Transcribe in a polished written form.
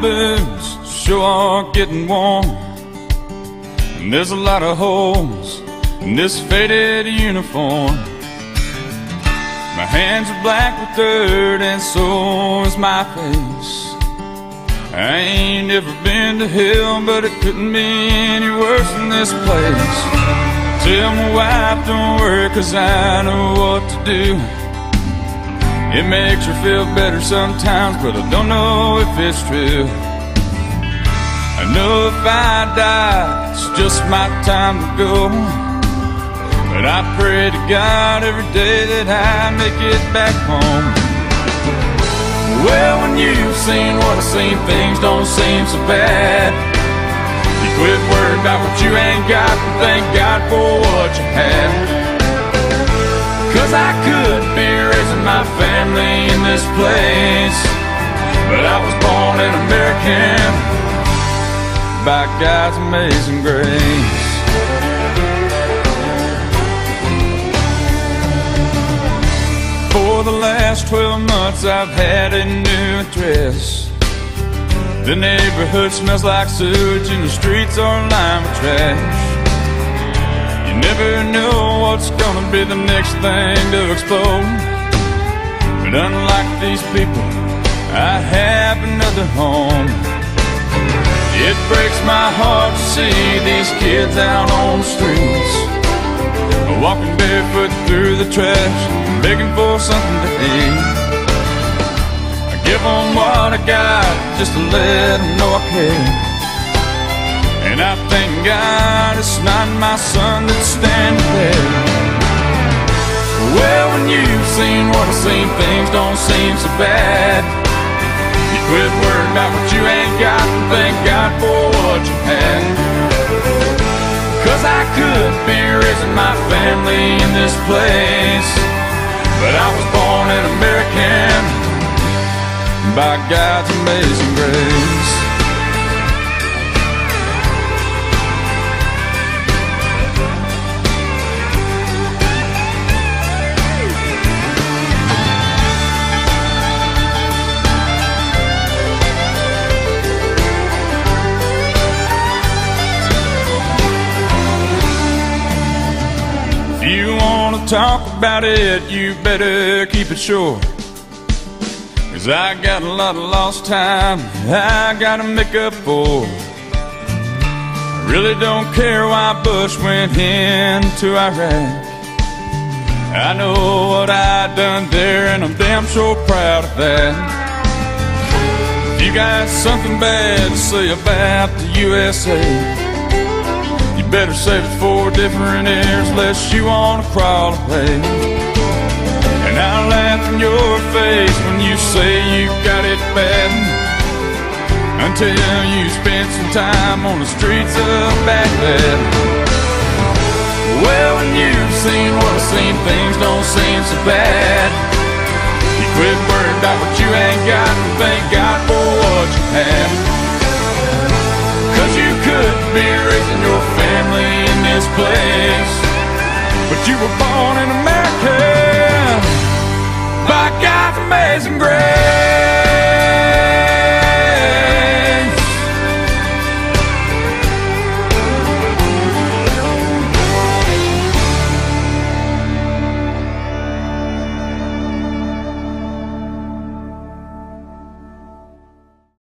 boots sure are getting warm, and there's a lot of holes in this faded uniform. My hands are black with dirt and so is my face. I ain't ever been to hell, but it couldn't be any worse than this place. Tell my wife don't worry, 'cause I know what to do. It makes her feel better sometimes, but I don't know if it's true. I know if I die, it's just my time to go. But I pray to God every day that I make it back home. Well, when you've seen what I've seen, things don't seem so bad. You quit worrying about what you ain't got and thank God for what you have. 'Cause I could be raising my family in this place, but I was born an American by God's amazing grace. For the last 12 months I've had a new address. The neighborhood smells like sewage and the streets are lined with trash. You never know what's gonna be the next thing to explode. But unlike these people, I have another home. It breaks my heart to see these kids out on the streets, walking barefoot through the trash, begging for something to eat. I give them what I got just to let them know I care. And I thank God it's not my son that's standing there. Well, when you've seen what I've seen, things don't seem so bad. You quit worrying about what you ain't got and thank God for what you had. 'Cause I could be raising my family in this place, but I was born an American by God's amazing grace. If you want to talk about it, you better keep it short. 'Cause I got a lot of lost time I gotta make up for. I really don't care why Bush went into Iraq. I know what I done there and I'm damn sure proud of that. If you got something bad to say about the USA, you better save it for different ears, lest you wanna crawl away. And I'll laugh in your face when you say you got it bad, until you spend some time on the streets of Baghdad. Well, when you've seen what I've seen, things don't seem so bad. You quit worrying about what you ain't got and thank God for what you have. 'Cause you could be raising your family in this place, but you were born in America by God's amazing grace.